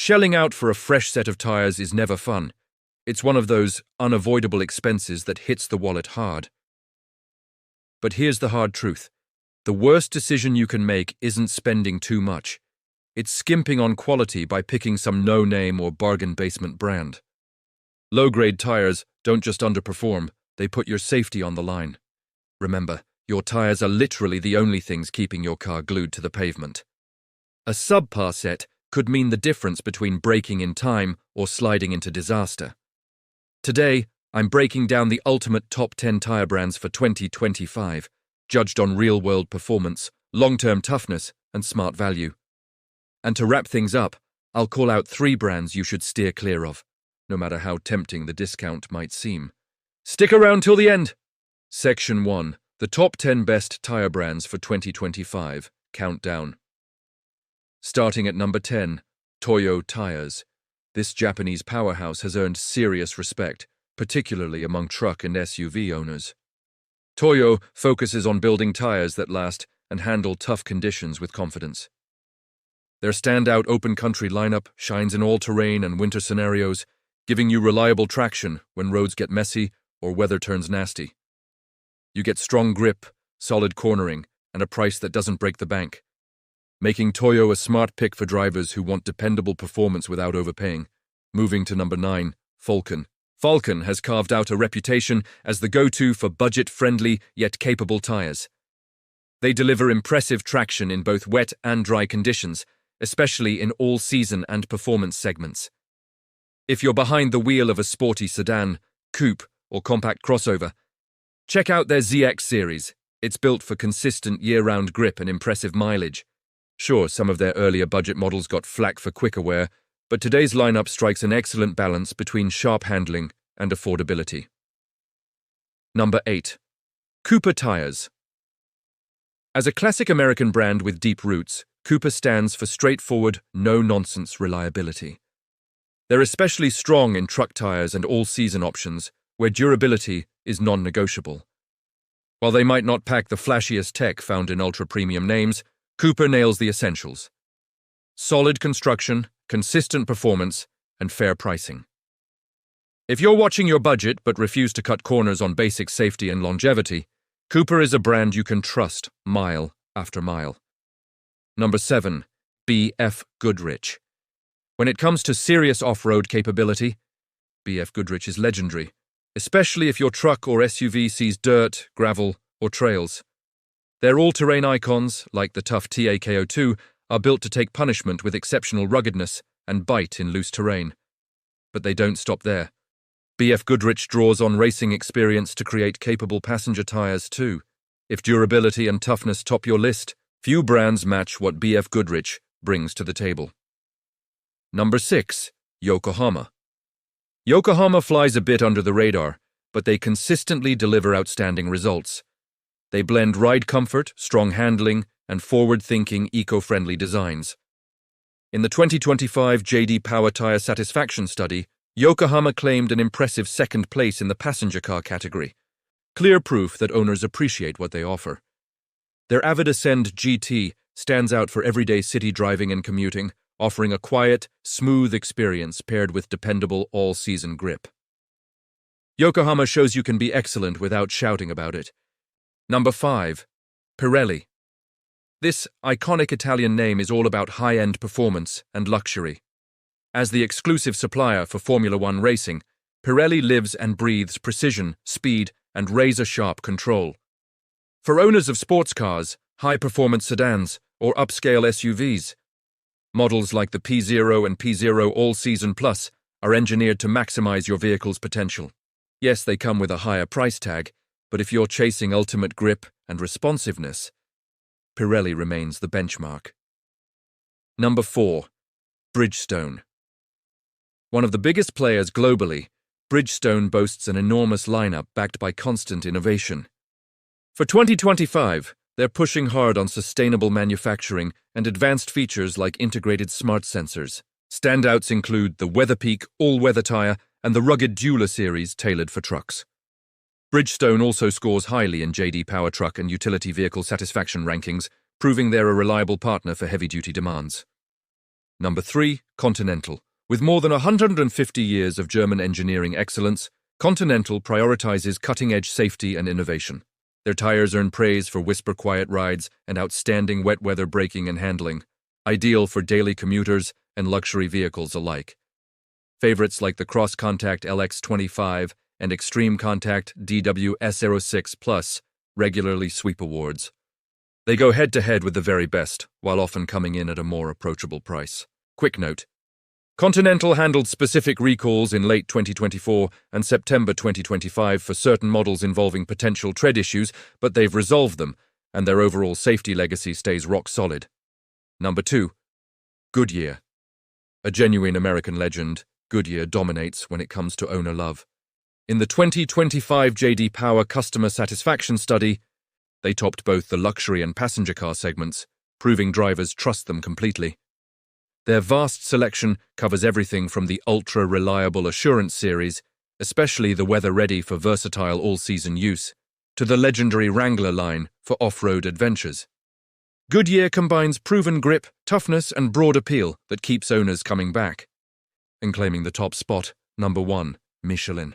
Shelling out for a fresh set of tires is never fun. It's one of those unavoidable expenses that hits the wallet hard. But here's the hard truth. The worst decision you can make isn't spending too much. It's skimping on quality by picking some no-name or bargain basement brand. Low-grade tires don't just underperform, they put your safety on the line. Remember, your tires are literally the only things keeping your car glued to the pavement. A subpar set could mean the difference between braking in time or sliding into disaster. Today, I'm breaking down the ultimate top 10 tire brands for 2025, judged on real-world performance, long-term toughness, and smart value. And to wrap things up, I'll call out 3 brands you should steer clear of, no matter how tempting the discount might seem. Stick around till the end! Section 1. The top 10 best tire brands for 2025. Countdown. Starting at number 10, Toyo Tires. This Japanese powerhouse has earned serious respect, particularly among truck and SUV owners. Toyo focuses on building tires that last and handle tough conditions with confidence. Their standout open-country lineup shines in all-terrain and winter scenarios, giving you reliable traction when roads get messy or weather turns nasty. You get strong grip, solid cornering, and a price that doesn't break the bank, making Toyo a smart pick for drivers who want dependable performance without overpaying. Moving to number 9, Falken. Falken has carved out a reputation as the go-to for budget-friendly yet capable tires. They deliver impressive traction in both wet and dry conditions, especially in all-season and performance segments. If you're behind the wheel of a sporty sedan, coupe, or compact crossover, check out their ZX series. It's built for consistent year-round grip and impressive mileage. Sure, some of their earlier budget models got flack for quicker wear, but today's lineup strikes an excellent balance between sharp handling and affordability. Number 8. Cooper Tires. As a classic American brand with deep roots, Cooper stands for straightforward, no-nonsense reliability. They're especially strong in truck tires and all-season options, where durability is non-negotiable. While they might not pack the flashiest tech found in ultra-premium names, Cooper nails the essentials. Solid construction, consistent performance, and fair pricing. If you're watching your budget but refuse to cut corners on basic safety and longevity, Cooper is a brand you can trust mile after mile. Number 7. B.F. Goodrich. When it comes to serious off-road capability, B.F. Goodrich is legendary, especially if your truck or SUV sees dirt, gravel, or trails. Their all-terrain icons, like the tough TAKO2, are built to take punishment with exceptional ruggedness and bite in loose terrain. But they don't stop there. B.F. Goodrich draws on racing experience to create capable passenger tires too. If durability and toughness top your list, few brands match what B.F. Goodrich brings to the table. Number 6. Yokohama. Yokohama flies a bit under the radar, but they consistently deliver outstanding results. They blend ride comfort, strong handling, and forward-thinking, eco-friendly designs. In the 2025 J.D. Power Tire Satisfaction Study, Yokohama claimed an impressive second place in the passenger car category, clear proof that owners appreciate what they offer. Their Avid Ascend GT stands out for everyday city driving and commuting, offering a quiet, smooth experience paired with dependable all-season grip. Yokohama shows you can be excellent without shouting about it. Number 5. Pirelli. This iconic Italian name is all about high-end performance and luxury. As the exclusive supplier for Formula One racing, Pirelli lives and breathes precision, speed, and razor-sharp control. For owners of sports cars, high-performance sedans, or upscale SUVs, models like the P0 and P0 All-Season Plus are engineered to maximize your vehicle's potential. Yes, they come with a higher price tag, but if you're chasing ultimate grip and responsiveness, Pirelli remains the benchmark. Number 4. Bridgestone. One of the biggest players globally, Bridgestone boasts an enormous lineup backed by constant innovation. For 2025, they're pushing hard on sustainable manufacturing and advanced features like integrated smart sensors. Standouts include the WeatherPeak all-weather tire and the rugged Dueler series tailored for trucks. Bridgestone also scores highly in J.D. Power Truck and Utility Vehicle Satisfaction rankings, proving they're a reliable partner for heavy-duty demands. Number 3, Continental. With more than 150 years of German engineering excellence, Continental prioritizes cutting-edge safety and innovation. Their tires earn praise for whisper-quiet rides and outstanding wet-weather braking and handling, ideal for daily commuters and luxury vehicles alike. Favorites like the Cross Contact LX25 and Extreme Contact DWS06 Plus regularly sweep awards. They go head-to-head with the very best, while often coming in at a more approachable price. Quick note: Continental handled specific recalls in late 2024 and September 2025 for certain models involving potential tread issues, but they've resolved them, and their overall safety legacy stays rock solid. Number 2, Goodyear. A genuine American legend, Goodyear dominates when it comes to owner love. In the 2025 J.D. Power Customer Satisfaction Study, they topped both the luxury and passenger car segments, proving drivers trust them completely. Their vast selection covers everything from the ultra-reliable Assurance series, especially the weather-ready for versatile all-season use, to the legendary Wrangler line for off-road adventures. Goodyear combines proven grip, toughness, and broad appeal that keeps owners coming back. And claiming the top spot, number 1, Michelin.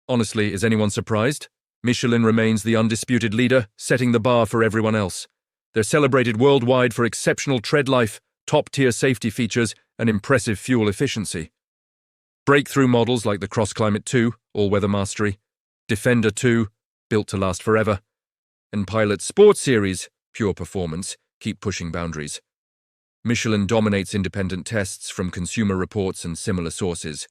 Honestly, is anyone surprised? Michelin remains the undisputed leader, setting the bar for everyone else. They're celebrated worldwide for exceptional tread life, top-tier safety features, and impressive fuel efficiency. Breakthrough models like the Cross Climate 2, all-weather mastery, Defender 2, built to last forever, and Pilot Sport Series, pure performance, keep pushing boundaries. Michelin dominates independent tests from Consumer Reports and similar sources.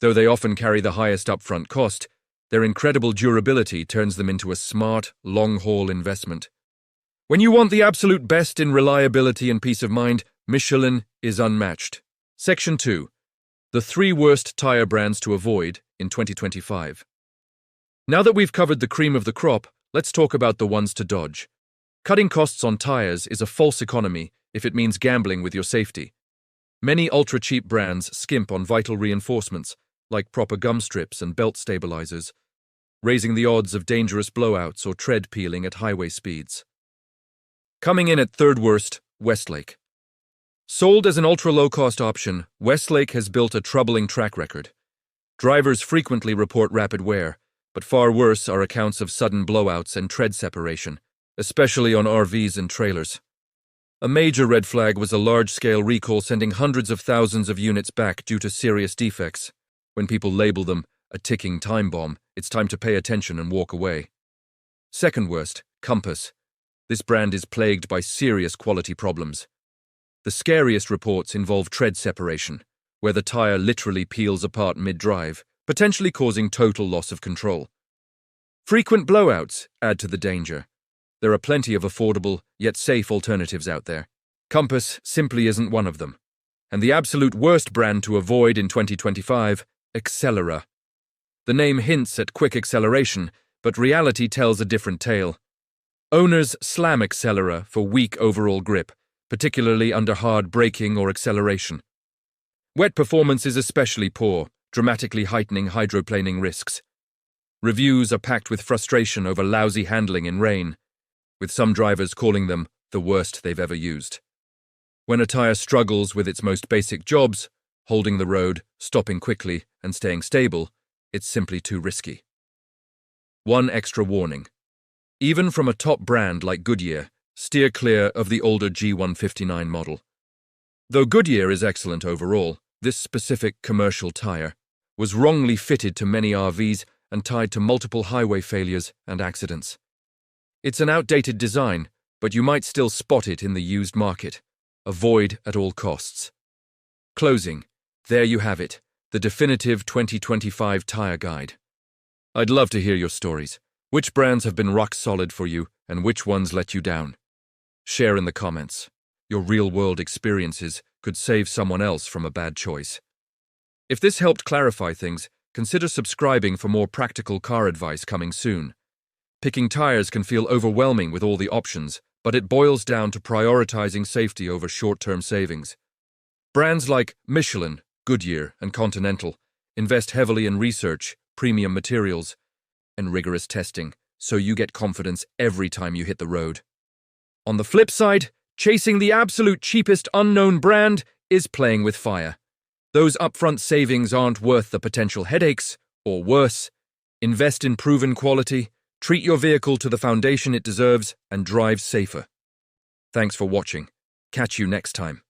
Though they often carry the highest upfront cost, their incredible durability turns them into a smart, long-haul investment. When you want the absolute best in reliability and peace of mind, Michelin is unmatched. Section 2. The 3 worst tire brands to avoid in 2025. Now that we've covered the cream of the crop, let's talk about the ones to dodge. Cutting costs on tires is a false economy if it means gambling with your safety. Many ultra-cheap brands skimp on vital reinforcements, like proper gum strips and belt stabilizers, raising the odds of dangerous blowouts or tread peeling at highway speeds. Coming in at 3rd worst, Westlake. Sold as an ultra-low-cost option, Westlake has built a troubling track record. Drivers frequently report rapid wear, but far worse are accounts of sudden blowouts and tread separation, especially on RVs and trailers. A major red flag was a large-scale recall sending hundreds of thousands of units back due to serious defects. When people label them a ticking time bomb, it's time to pay attention and walk away. 2nd worst, Compass. This brand is plagued by serious quality problems. The scariest reports involve tread separation, where the tire literally peels apart mid-drive, potentially causing total loss of control. Frequent blowouts add to the danger. There are plenty of affordable, yet safe alternatives out there. Compass simply isn't one of them. And the absolute worst brand to avoid in 2025, Accelera. The name hints at quick acceleration, but reality tells a different tale. Owners slam Accelera for weak overall grip, particularly under hard braking or acceleration. Wet performance is especially poor, dramatically heightening hydroplaning risks. Reviews are packed with frustration over lousy handling in rain, with some drivers calling them the worst they've ever used. When a tire struggles with its most basic jobs, holding the road, stopping quickly, and staying stable, it's simply too risky. One extra warning. Even from a top brand like Goodyear, steer clear of the older G159 model. Though Goodyear is excellent overall, this specific commercial tire was wrongly fitted to many RVs and tied to multiple highway failures and accidents. It's an outdated design, but you might still spot it in the used market. Avoid at all costs. Closing. There you have it, the definitive 2025 tire guide. I'd love to hear your stories. Which brands have been rock solid for you and which ones let you down? Share in the comments. Your real-world experiences could save someone else from a bad choice. If this helped clarify things, consider subscribing for more practical car advice coming soon. Picking tires can feel overwhelming with all the options, but it boils down to prioritizing safety over short-term savings. Brands like Michelin, Goodyear, and Continental invest heavily in research, premium materials, and rigorous testing, so you get confidence every time you hit the road. On the flip side, Chasing the absolute cheapest unknown brand is playing with fire. Those upfront savings aren't worth the potential headaches, or worse. Invest in proven quality, treat your vehicle to the foundation it deserves, and drive safer. Thanks for watching. Catch you next time.